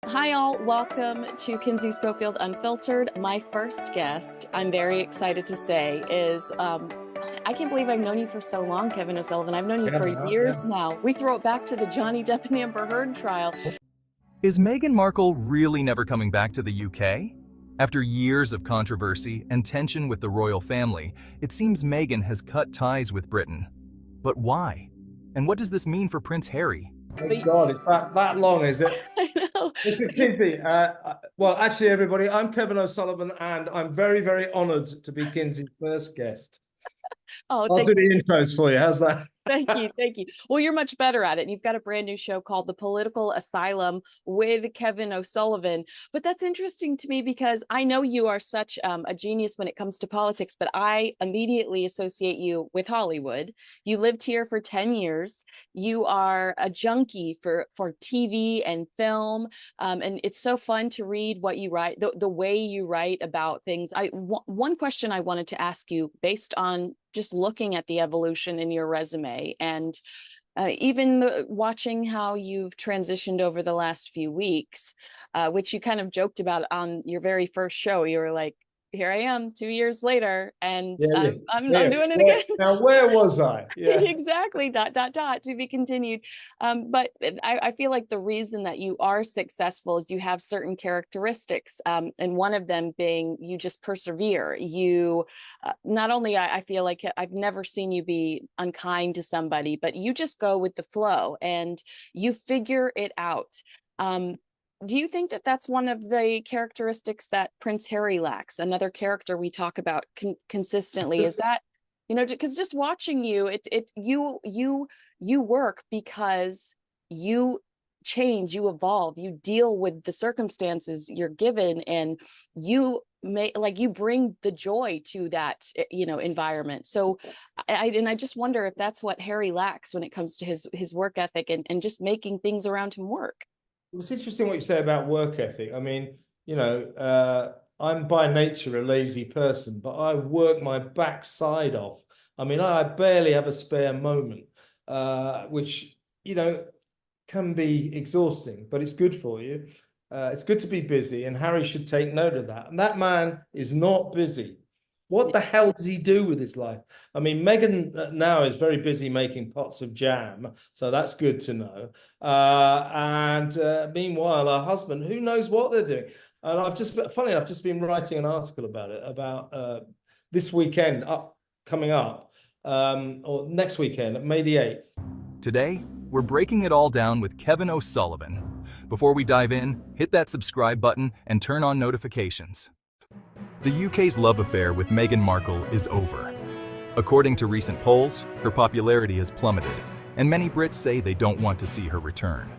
Hi, all. Welcome to Kinsey Schofield Unfiltered. My first guest, I'm very excited to say, is I can't believe I've known you for so long, Kevin O'Sullivan. I've known you for years now. We throw it back to the Johnny Depp and Amber Heard trial. Is Meghan Markle really never coming back to the UK? After years of controversy and tension with the royal family, it seems Meghan has cut ties with Britain. But why? And what does this mean for Prince Harry? Oh God, it's that long, is it? I know. Listen, Kinsey, well, actually, everybody, I'm Kevin O'Sullivan, and I'm very, very honored to be Kinsey's first guest. Oh, I'll do the intros for you. How's that? Thank you. Thank you. Well, you're much better at it. And you've got a brand new show called The Political Asylum with Kevin O'Sullivan. But that's interesting to me because I know you are such a genius when it comes to politics, but I immediately associate you with Hollywood. You lived here for 10 years. You are a junkie for TV and film. And it's so fun to read what you write, the way you write about things. One question I wanted to ask you based on just looking at the evolution in your resume and even watching how you've transitioned over the last few weeks, which you kind of joked about on your very first show. You were like, here I am 2 years later, and I'm doing it again. Now, where was I? Yeah. Exactly. ... To be continued. But I feel like the reason that you are successful is you have certain characteristics, and one of them being you just persevere. You not only I feel like I've never seen you be unkind to somebody, but you just go with the flow and you figure it out. Do you think that that's one of the characteristics that Prince Harry lacks? Another character we talk about consistently is that, because just watching you, you work because you change, you evolve, you deal with the circumstances you're given, and you bring the joy to that, environment. So I just wonder if that's what Harry lacks when it comes to his work ethic and just making things around him work. It's interesting what you say about work ethic. I mean, I'm by nature a lazy person, but I work my backside off. I mean, I barely have a spare moment, which, can be exhausting, but it's good for you. It's good to be busy, and Harry should take note of that. And that man is not busy. What the hell does he do with his life? I mean, Meghan now is very busy making pots of jam, so that's good to know. And meanwhile, her husband, who knows what they're doing? And I've just been writing an article about it, about this weekend coming up, or next weekend, May the 8th. Today, we're breaking it all down with Kevin O'Sullivan. Before we dive in, hit that subscribe button and turn on notifications. The UK's love affair with Meghan Markle is over. According to recent polls, her popularity has plummeted, and many Brits say they don't want to see her return.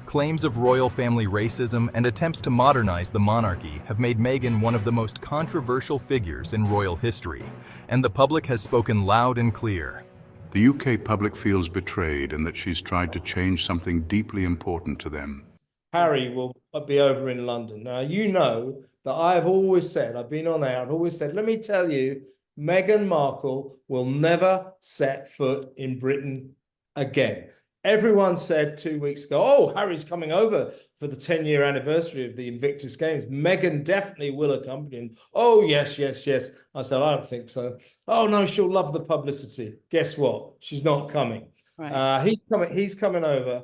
Claims of royal family racism and attempts to modernize the monarchy have made Meghan one of the most controversial figures in royal history, and the public has spoken loud and clear. The UK public feels betrayed and that she's tried to change something deeply important to them. Harry will be over in London. Now, you know that I've always said, I've been on air, I've always said, let me tell you, Meghan Markle will never set foot in Britain again. Everyone said 2 weeks ago, oh, Harry's coming over for the 10-year anniversary of the Invictus Games. Meghan definitely will accompany him. Oh, yes, yes, yes. I said, I don't think so. Oh, no, she'll love the publicity. Guess what? She's not coming. Right. He's coming over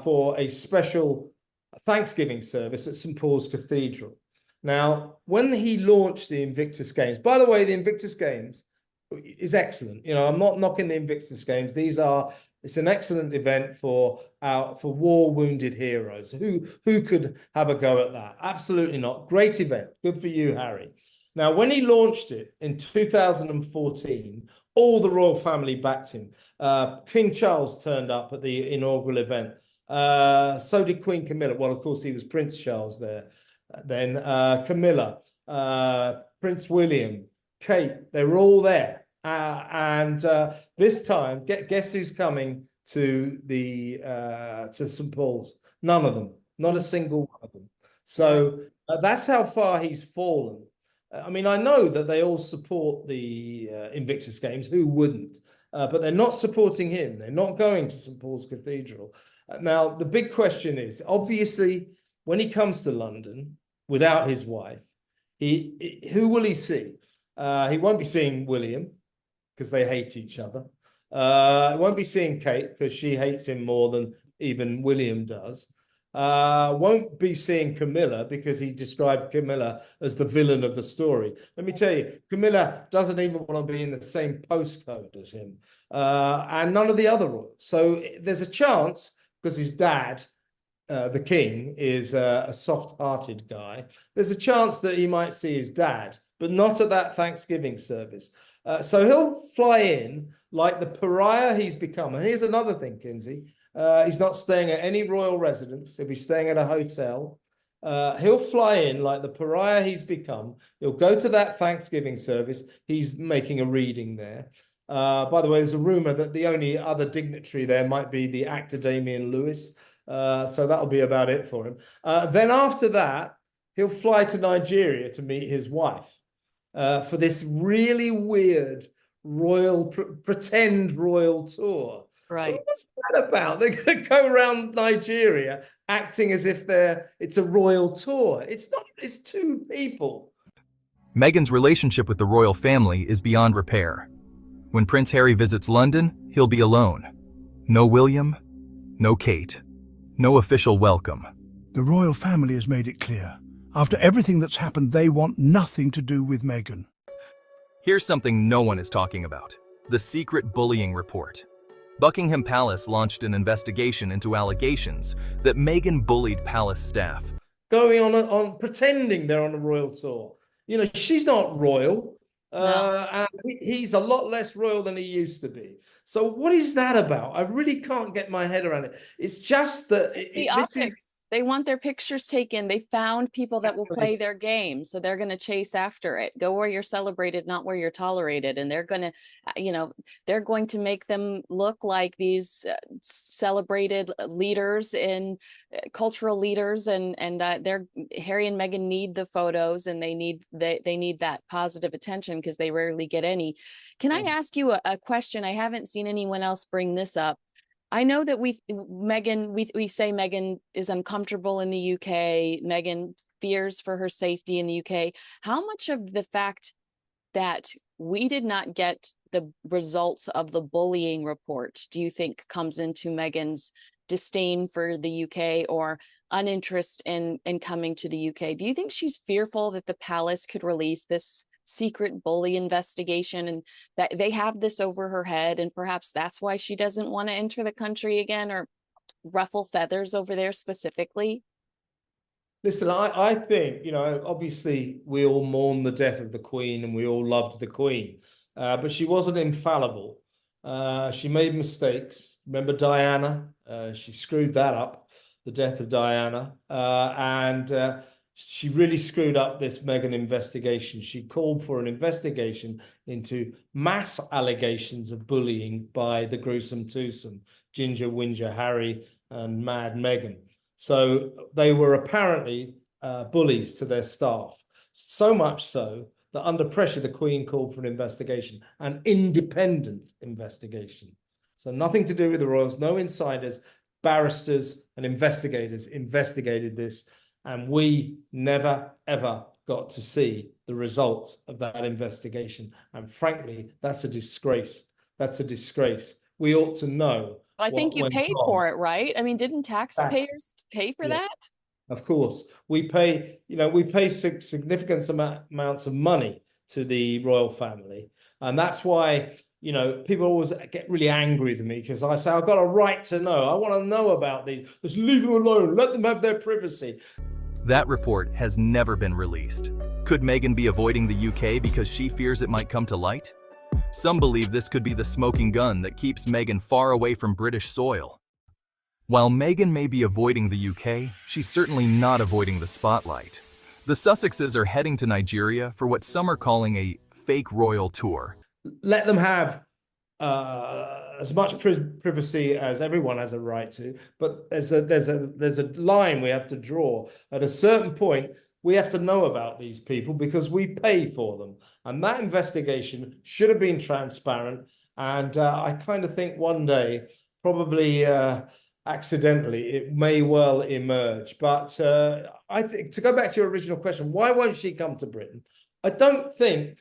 for a special Thanksgiving service at St. Paul's Cathedral. Now, when he launched the Invictus Games, by the way, the Invictus Games is excellent. I'm not knocking the Invictus Games. It's an excellent event for war-wounded heroes. Who could have a go at that? Absolutely not. Great event. Good for you, Harry. Now, when he launched it in 2014, all the royal family backed him. King Charles turned up at the inaugural event. So did Queen Camilla. Well, of course, he was Prince Charles there. Then Camilla, Prince William, Kate, they were all there. And this time, guess who's coming to St. Paul's? None of them. Not a single one of them. So that's how far he's fallen. I mean, I know that they all support the Invictus Games. Who wouldn't? But they're not supporting him. They're not going to St. Paul's Cathedral. Now, the big question is, obviously, when he comes to London without his wife, who will he see? He won't be seeing William because they hate each other. He won't be seeing Kate because she hates him more than even William does. Won't be seeing Camilla because he described Camilla as the villain of the story. Let me tell you, Camilla doesn't even want to be in the same postcode as him, and none of the other royals. So there's a chance, because his dad, the king, is a soft-hearted guy. There's a chance that he might see his dad, but not at that Thanksgiving service. So he'll fly in like the pariah he's become. And here's another thing, Kinsey. He's not staying at any royal residence. He'll be staying at a hotel. He'll fly in like the pariah he's become. He'll go to that Thanksgiving service. He's making a reading there. By the way, there's a rumor that the only other dignitary there might be the actor Damian Lewis. So that'll be about it for him. Then after that, he'll fly to Nigeria to meet his wife for this really weird pretend royal tour. Right. What's that about? They're going to go around Nigeria acting as if it's a royal tour. It's not, it's two people. Meghan's relationship with the royal family is beyond repair. When Prince Harry visits London, he'll be alone. No William, no Kate, no official welcome. The royal family has made it clear. After everything that's happened, they want nothing to do with Meghan. Here's something no one is talking about: the secret bullying report. Buckingham Palace launched an investigation into allegations that Meghan bullied palace staff. Going on pretending they're on a royal tour. You know, she's not royal. No. And he's a lot less royal than he used to be. So what is that about? I really can't get my head around it. It's just that the optics. They want their pictures taken. They found people that will play their game, so they're going to chase after it. Go where you're celebrated, not where you're tolerated. And they're going to, they're going to make them look like these celebrated leaders and cultural leaders. And Harry and Meghan need the photos, and they need that positive attention because they rarely get any. Can I ask you a question? I haven't seen anyone else bring this up. I know that we say Meghan is uncomfortable in the UK. Meghan fears for her safety in the UK. How much of the fact that we did not get the results of the bullying report do you think comes into Meghan's disdain for the UK or uninterest in coming to the UK? Do you think she's fearful that the palace could release this secret bully investigation and that they have this over her head, and perhaps that's why she doesn't want to enter the country again or ruffle feathers over there specifically? Listen, I think, obviously we all mourn the death of the Queen and we all loved the Queen, but she wasn't infallible. She made mistakes. Remember Diana? She screwed that up, the death of Diana. And she really screwed up this Meghan investigation. She called for an investigation into mass allegations of bullying by the gruesome twosome, Ginger, Whinger, Harry, and Mad Meghan. So they were apparently bullies to their staff. So much so that under pressure, the Queen called for an investigation, an independent investigation. So nothing to do with the royals, no insiders, barristers and investigators investigated this. And we never, ever got to see the results of that investigation. And frankly, that's a disgrace. That's a disgrace. We ought to know. I think you paid for it, right? I mean, didn't taxpayers pay for that? Of course. We pay significant amounts of money to the royal family. And that's why, people always get really angry with me because I say, I've got a right to know. I want to know about these. Just leave them alone. Let them have their privacy. That report has never been released. Could Meghan be avoiding the UK because she fears it might come to light? Some believe this could be the smoking gun that keeps Meghan far away from British soil. While Meghan may be avoiding the UK, she's certainly not avoiding the spotlight. The Sussexes are heading to Nigeria for what some are calling a fake royal tour. Let them have as much privacy as everyone has a right to, but there's a line we have to draw. At a certain point, we have to know about these people because we pay for them, and that investigation should have been transparent. And I kind of think one day, probably accidentally, it may well emerge. But I think, to go back to your original question, why won't she come to Britain? I don't think,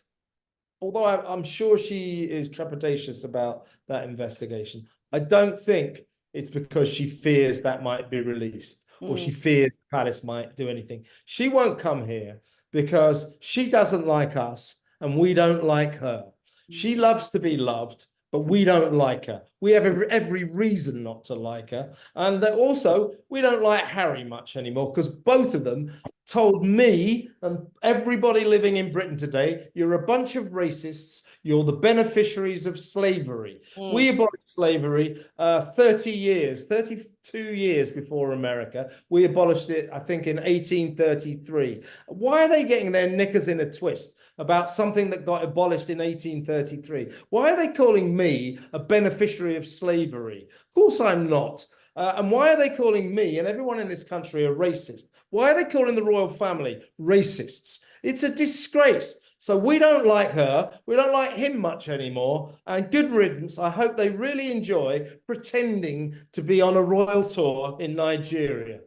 although I'm sure she is trepidatious about that investigation, I don't think it's because she fears that might be released or she fears the palace might do anything. She won't come here because she doesn't like us and we don't like her. She loves to be loved, but we don't like her. We have every reason not to like her. And also, we don't like Harry much anymore because both of them told me and everybody living in Britain today, you're a bunch of racists. You're the beneficiaries of slavery. We abolished slavery 32 years before America. We abolished it, I think, in 1833. Why are they getting their knickers in a twist about something that got abolished in 1833? Why are they calling me a beneficiary of slavery? Of course I'm not. And why are they calling me and everyone in this country a racist? Why are they calling the royal family racists? It's a disgrace. So we don't like her. We don't like him much anymore. And good riddance. I hope they really enjoy pretending to be on a royal tour in Nigeria.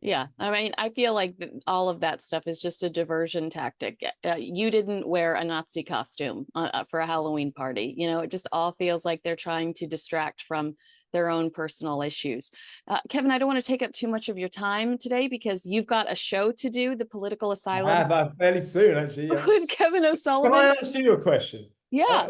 Yeah, I mean, I feel like all of that stuff is just a diversion tactic. You didn't wear a Nazi costume for a Halloween party. You know, it just all feels like they're trying to distract from their own personal issues. Kevin, I don't want to take up too much of your time today because you've got a show to do, The Political Asylum. I have fairly soon, actually. Yeah. With Kevin O'Sullivan. Can I ask you a question? Yeah.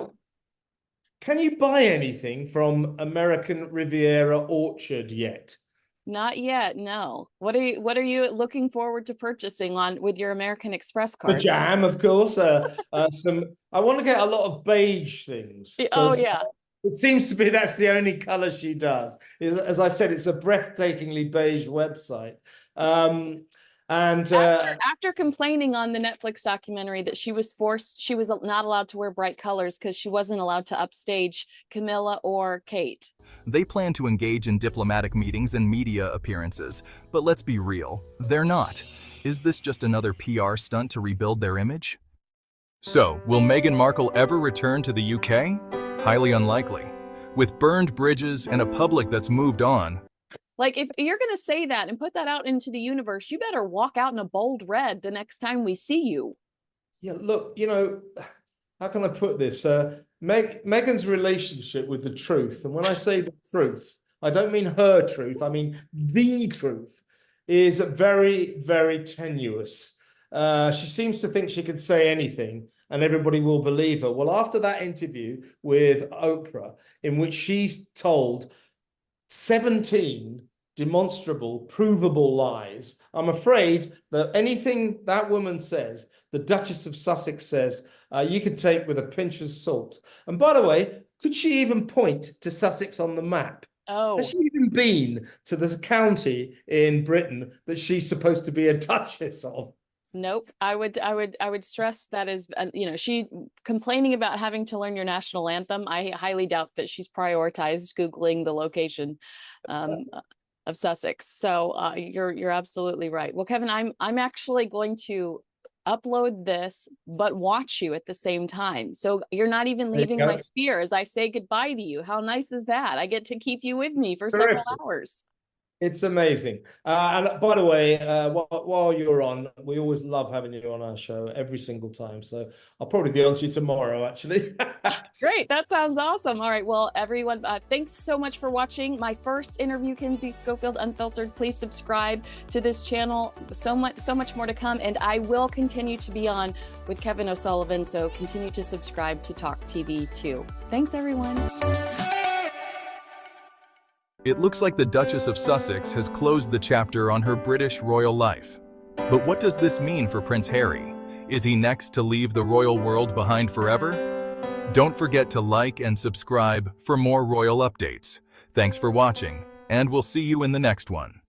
Can you buy anything from American Riviera Orchard yet? Not yet, no. What are you looking forward to purchasing on with your American Express card? The jam, of course. Some. I want to get a lot of beige things. Oh yeah. It seems to be that's the only color she does. As I said, it's a breathtakingly beige website. After complaining on the Netflix documentary that she was not allowed to wear bright colors because she wasn't allowed to upstage Camilla or Kate. They plan to engage in diplomatic meetings and media appearances, but let's be real, they're not. Is this just another PR stunt to rebuild their image? So, will Meghan Markle ever return to the UK? Highly unlikely. With burned bridges and a public that's moved on. Like, if you're going to say that and put that out into the universe, you better walk out in a bold red the next time we see you. Yeah, look, you know, how can I put this? Meghan's relationship with the truth, and when I say the truth, I don't mean her truth, I mean the truth, is very, very tenuous. She seems to think she can say anything and everybody will believe her. Well, after that interview with Oprah, in which she's told 17 demonstrable, provable lies, I'm afraid that anything that woman says, the Duchess of Sussex says, you can take with a pinch of salt. And by the way, could she even point to Sussex on the map? Oh. Has she even been to the county in Britain that she's supposed to be a duchess of? Nope. I would stress that is, you know, she complaining about having to learn your national anthem. I highly doubt that she's prioritized Googling the location of Sussex. So you're absolutely right. Well, Kevin, I'm actually going to upload this, but watch you at the same time. So you're not even leaving my spear as I say goodbye to you. How nice is that? I get to keep you with me for several hours. It's amazing. And by the way, while you're on, we always love having you on our show every single time. So I'll probably be on to you tomorrow, actually. Great. That sounds awesome. All right. Well, everyone, thanks so much for watching my first interview, Kinsey Schofield Unfiltered. Please subscribe to this channel. So much more to come. And I will continue to be on with Kevin O'Sullivan. So continue to subscribe to Talk TV too. Thanks, everyone. It looks like the Duchess of Sussex has closed the chapter on her British royal life. But what does this mean for Prince Harry? Is he next to leave the royal world behind forever? Don't forget to like and subscribe for more royal updates. Thanks for watching, and we'll see you in the next one.